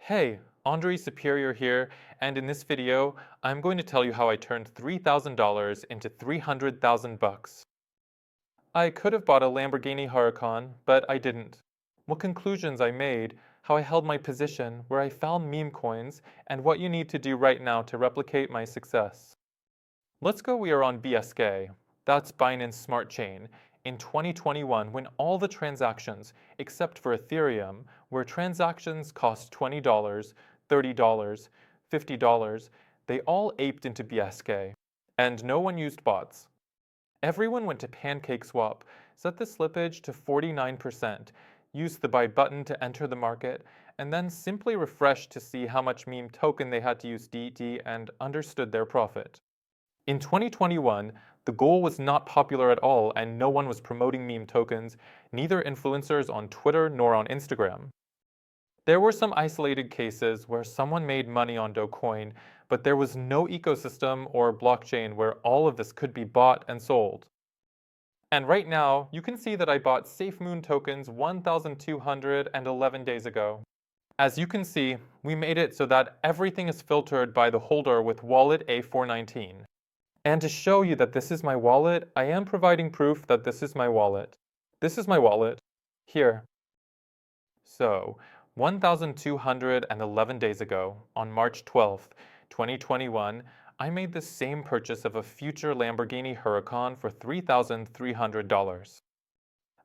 Hey, Andre Superior here, and in this video, I'm going to tell you how I turned $3,000 into 300,000 bucks. I could have bought a Lamborghini Huracan, but I didn't. What conclusions I made, how I held my position, where I found meme coins, and what you need to do right now to replicate my success. Let's go we are on BSK, that's Binance Smart Chain, in 2021 when all the transactions, except for Ethereum, where transactions cost $20, $30, $50, they all aped into BSK, and no one used bots. Everyone went to PancakeSwap, set the slippage to 49%, used the buy button to enter the market, and then simply refreshed to see how much meme token they had to use DT and understood their profit. In 2021, the goal was not popular at all and no one was promoting meme tokens, neither influencers on Twitter nor on Instagram. There were some isolated cases where someone made money on dogecoin, but there was no ecosystem or blockchain where all of this could be bought and sold. And right now, you can see that I bought SafeMoon tokens 1,211 days ago. As you can see, we made it so that everything is filtered by the holder with wallet A419. And to show you that this is my wallet, I am providing proof that this is my wallet. This is my wallet. Here. So, 1,211 days ago, on March 12th, 2021, I made the same purchase of a future Lamborghini Huracan for $3,300.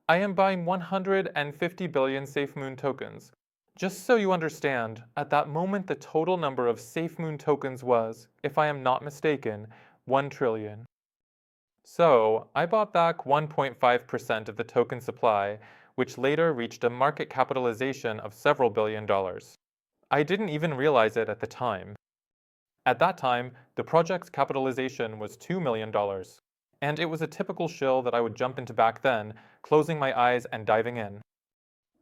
I am buying 150 billion SafeMoon tokens. Just so you understand, at that moment the total number of SafeMoon tokens was, if I am not mistaken, 1 trillion. So, I bought back 1.5% of the token supply, which later reached a market capitalization of several billion dollars. I didn't even realize it at the time. At that time, the project's capitalization was $2 million. And it was a typical shill that I would jump into back then, closing my eyes and diving in.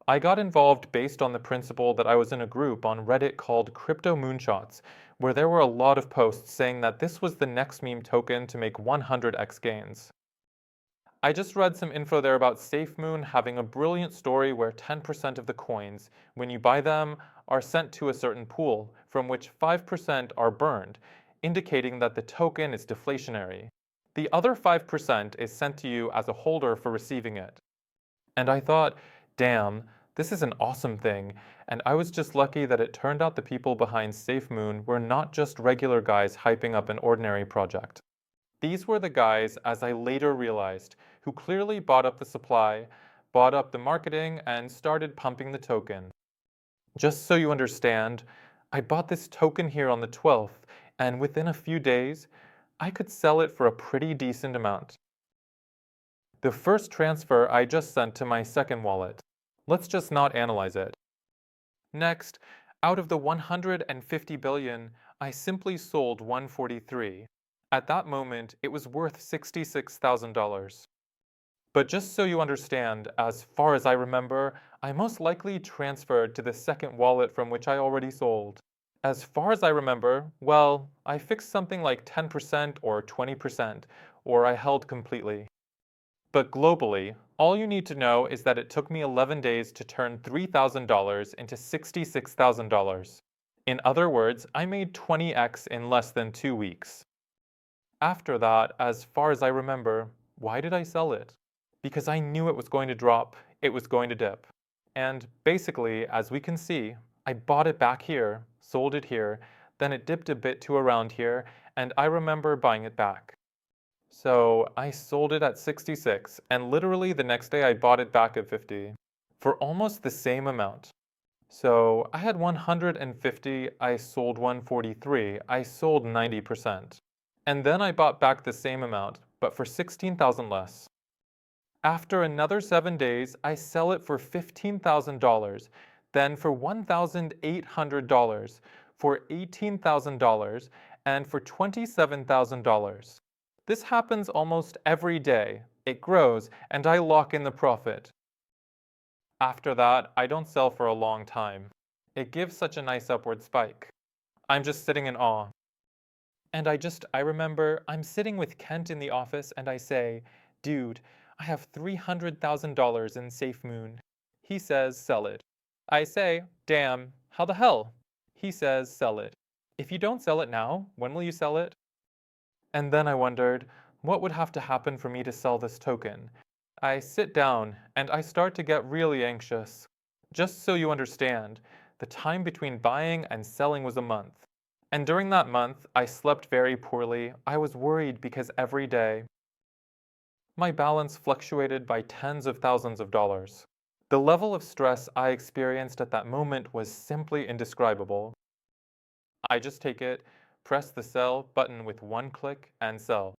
I got involved based on the principle that I was in a group on Reddit called Crypto Moonshots, where there were a lot of posts saying that this was the next meme token to make 100x gains. I just read some info there about SafeMoon having a brilliant story where 10% of the coins, when you buy them, are sent to a certain pool, from which 5% are burned, indicating that the token is deflationary. The other 5% is sent to you as a holder for receiving it. And I thought, damn, this is an awesome thing, and I was just lucky that it turned out the people behind SafeMoon were not just regular guys hyping up an ordinary project. These were the guys, as I later realized, who clearly bought up the supply, bought up the marketing, and started pumping the token. Just so you understand, I bought this token here on the 12th, and within a few days, I could sell it for a pretty decent amount. The first transfer I just sent to my second wallet. Let's just not analyze it. Next, out of the 150 billion, I simply sold 143. At that moment, it was worth $66,000. But just so you understand, as far as I remember, I most likely transferred to the second wallet from which I already sold. As far as I remember, well, I fixed something like 10% or 20%, or I held completely. But globally, all you need to know is that it took me 11 days to turn $3,000 into $66,000. In other words, I made 20x in less than 2 weeks. After that, as far as I remember, why did I sell it? Because I knew it was going to drop, it was going to dip. And basically, as we can see, I bought it back here, sold it here, then it dipped a bit to around here, and I remember buying it back. So I sold it at 66, and literally the next day I bought it back at 50, for almost the same amount. So I had 150, I sold 143, I sold 90%. And then I bought back the same amount, but for 16,000 less. After another 7 days, I sell it for $15,000, then for $1,800, for $18,000, and for $27,000. This happens almost every day. It grows, and I lock in the profit. After that, I don't sell for a long time. It gives such a nice upward spike. I'm just sitting in awe. And I remember I'm sitting with Kent in the office and I say, dude, I have $300,000 in SafeMoon. He says, sell it. I say, damn, how the hell? He says, sell it. If you don't sell it now, when will you sell it? And then I wondered, what would have to happen for me to sell this token? I sit down and I start to get really anxious. Just so you understand, the time between buying and selling was a month. And during that month, I slept very poorly. I was worried because every day, my balance fluctuated by tens of thousands of dollars. The level of stress I experienced at that moment was simply indescribable. I just take it, press the sell button with one click, and sell.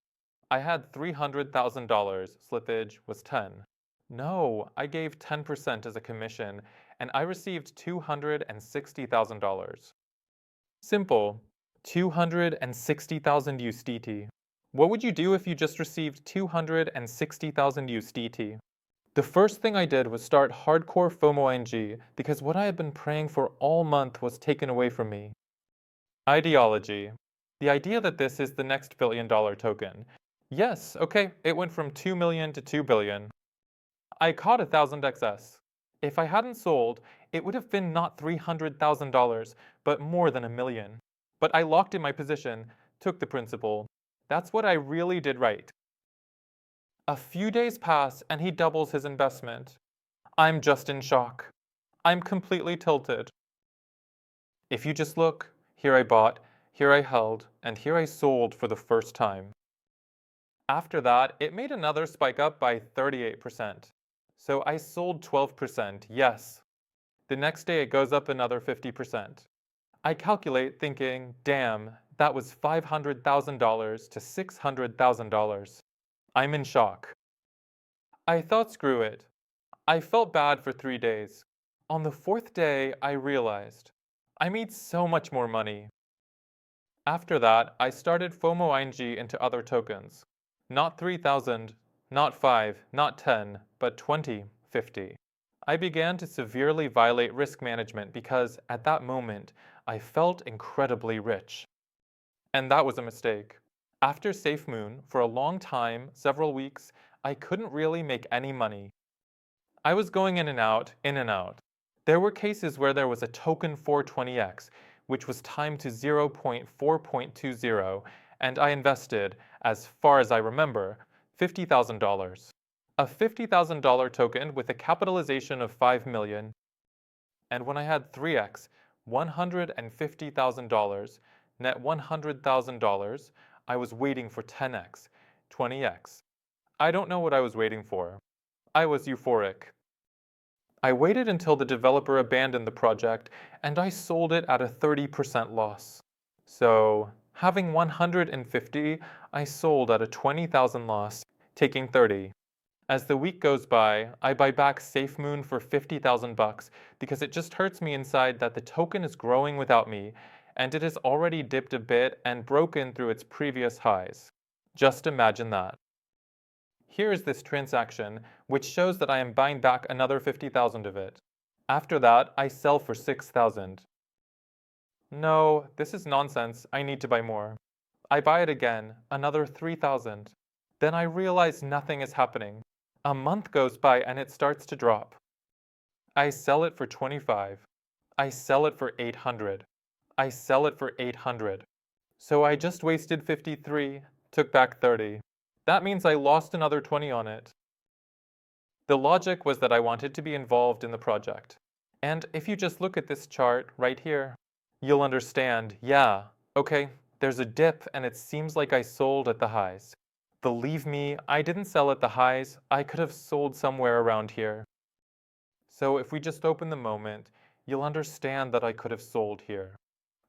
I had $300,000, slippage was 10. No, I gave 10% as a commission, and I received $260,000. Simple. 260,000 USDT. What would you do if you just received 260,000 USDT? The first thing I did was start hardcore FOMO because what I had been praying for all month was taken away from me. Ideology. The idea that this is the next billion-dollar token. Yes, okay, it went from 2 million to 2 billion. I caught 1,000 XS. If I hadn't sold, it would have been not $300,000, but more than $1 million. But I locked in my position, took the principal. That's what I really did right. A few days pass and he doubles his investment. I'm just in shock. I'm completely tilted. If you just look, here I bought, here I held, and here I sold for the first time. After that, it made another spike up by 38%. So I sold 12%, yes. The next day it goes up another 50%. I calculate thinking, damn, that was $500,000 to $600,000. I'm in shock. I thought screw it. I felt bad for 3 days. On the 4th day, I realized I made so much more money. After that, I started FOMO into other tokens. Not 3,000, not 5, not 10, but 20, 50. I began to severely violate risk management because, at that moment, I felt incredibly rich. And that was a mistake. After SafeMoon, for a long time, several weeks, I couldn't really make any money. I was going in and out, in and out. There were cases where there was a token 420x, which was timed to 0.4.20, and I invested, as far as I remember, $50,000. A $50,000 token with a capitalization of 5 million. And when I had 3x, $150,000, net $100,000, I was waiting for 10x, 20x. I don't know what I was waiting for. I was euphoric. I waited until the developer abandoned the project, and I sold it at a 30% loss. So, having 150, I sold at a 20,000 loss, taking 30. As the week goes by, I buy back SafeMoon for 50,000 bucks because it just hurts me inside that the token is growing without me, and it has already dipped a bit and broken through its previous highs. Just imagine that. Here is this transaction, which shows that I am buying back another 50,000 of it. After that, I sell for 6,000. No, this is nonsense. I need to buy more. I buy it again, another 3,000. Then I realize nothing is happening. A month goes by and it starts to drop. I sell it for 25. I sell it for 800. I sell it for 800. So I just wasted 53, took back 30. That means I lost another 20 on it. The logic was that I wanted to be involved in the project. And if you just look at this chart right here, you'll understand, yeah, okay, there's a dip and it seems like I sold at the highs. Believe me, I didn't sell at the highs. I could have sold somewhere around here. So if we just open the moment, you'll understand that I could have sold here.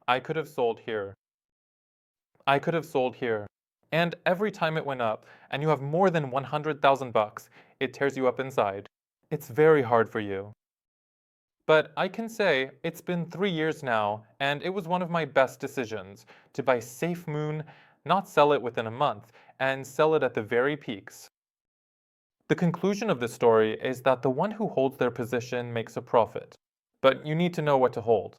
I could have sold here. I could have sold here. And every time it went up, and you have more than 100,000 bucks, it tears you up inside. It's very hard for you. But I can say it's been 3 years now, and it was one of my best decisions to buy SafeMoon, not sell it within a month, and sell it at the very peaks. The conclusion of this story is that the one who holds their position makes a profit. But you need to know what to hold.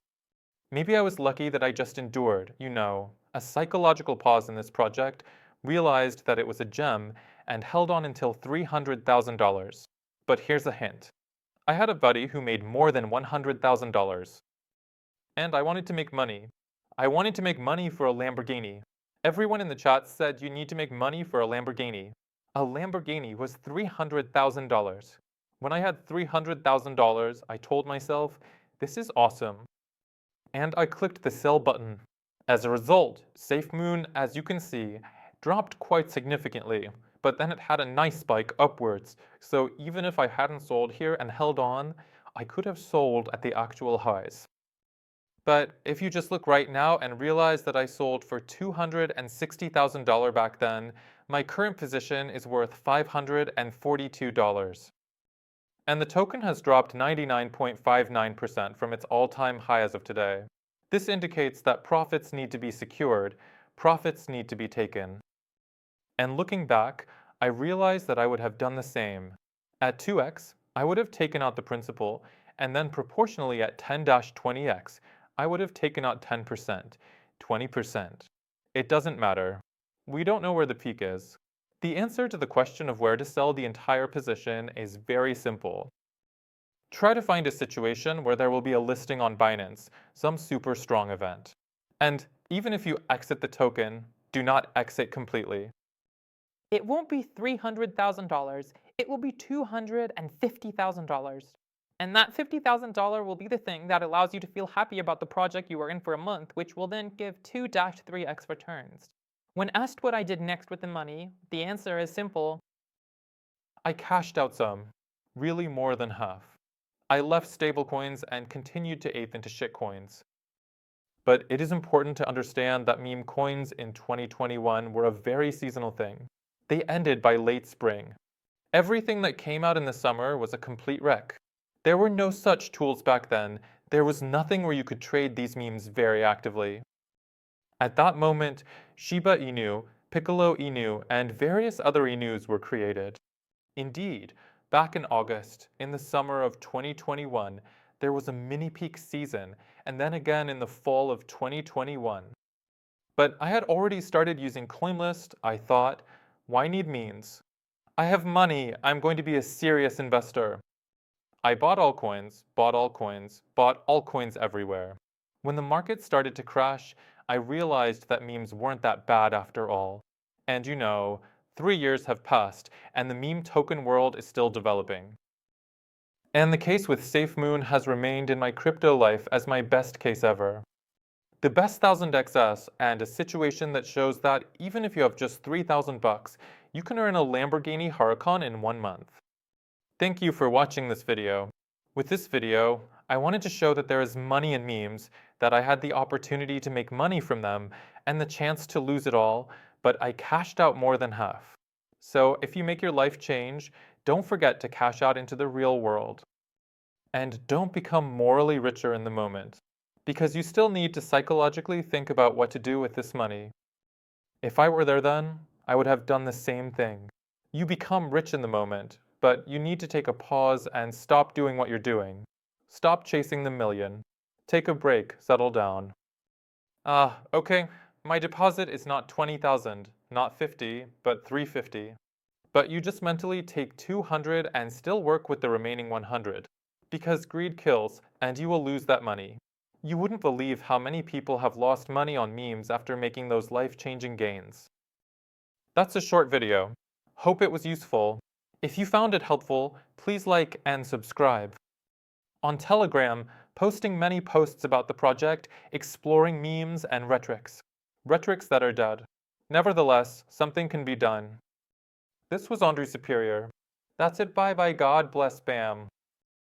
Maybe I was lucky that I just endured, a psychological pause in this project, realized that it was a gem, and held on until $300,000. But here's a hint. I had a buddy who made more than $100,000. And I wanted to make money. I wanted to make money for a Lamborghini. Everyone in the chat said you need to make money for a Lamborghini. A Lamborghini was $300,000. When I had $300,000, I told myself, this is awesome. And I clicked the sell button. As a result, SafeMoon, as you can see, dropped quite significantly, but then it had a nice spike upwards, so even if I hadn't sold here and held on, I could have sold at the actual highs. But if you just look right now and realize that I sold for $260,000 back then, my current position is worth $542. And the token has dropped 99.59% from its all-time high as of today. This indicates that profits need to be secured, profits need to be taken. And looking back, I realized that I would have done the same. At 2x, I would have taken out the principal, and then proportionally at 10-20x, I would have taken out 10%, 20%. It doesn't matter. We don't know where the peak is. The answer to the question of where to sell the entire position is very simple. Try to find a situation where there will be a listing on Binance, some super strong event. And even if you exit the token, do not exit completely. It won't be $300,000, it will be $250,000. And that $50,000 will be the thing that allows you to feel happy about the project you are in for a month, which will then give 2-3x returns. When asked what I did next with the money, the answer is simple. I cashed out some, really more than half. I left stablecoins and continued to ape into shitcoins. But it is important to understand that meme coins in 2021 were a very seasonal thing. They ended by late spring. Everything that came out in the summer was a complete wreck. There were no such tools back then. There was nothing where you could trade these memes very actively. At that moment, Shiba Inu, Piccolo Inu, and various other Inus were created. Indeed, back in August, in the summer of 2021, there was a mini peak season, and then again in the fall of 2021. But I had already started using CoinList. I thought, why need memes? I have money, I'm going to be a serious investor. I bought altcoins, bought altcoins, bought altcoins everywhere. When the market started to crash, I realized that memes weren't that bad after all. And 3 years have passed, and the meme token world is still developing. And the case with SafeMoon has remained in my crypto life as my best case ever. The best 1000xs and a situation that shows that even if you have just $3,000, you can earn a Lamborghini Huracan in 1 month. Thank you for watching this video. With this video, I wanted to show that there is money in memes, that I had the opportunity to make money from them, and the chance to lose it all, but I cashed out more than half. So if you make your life change, don't forget to cash out into the real world. And don't become morally richer in the moment, because you still need to psychologically think about what to do with this money. If I were there then, I would have done the same thing. You become rich in the moment, but you need to take a pause and stop doing what you're doing. Stop chasing the million. Take a break, settle down. Okay, my deposit is not 20,000, not 50, but 350. But you just mentally take 200 and still work with the remaining 100. Because greed kills, and you will lose that money. You wouldn't believe how many people have lost money on memes after making those life-changing gains. That's a short video. Hope it was useful. If you found it helpful, please like and subscribe. On Telegram, posting many posts about the project, exploring memes and rhetorics that are dead. Nevertheless, something can be done. This was Andre Superior. That's it, bye bye, God bless Bam.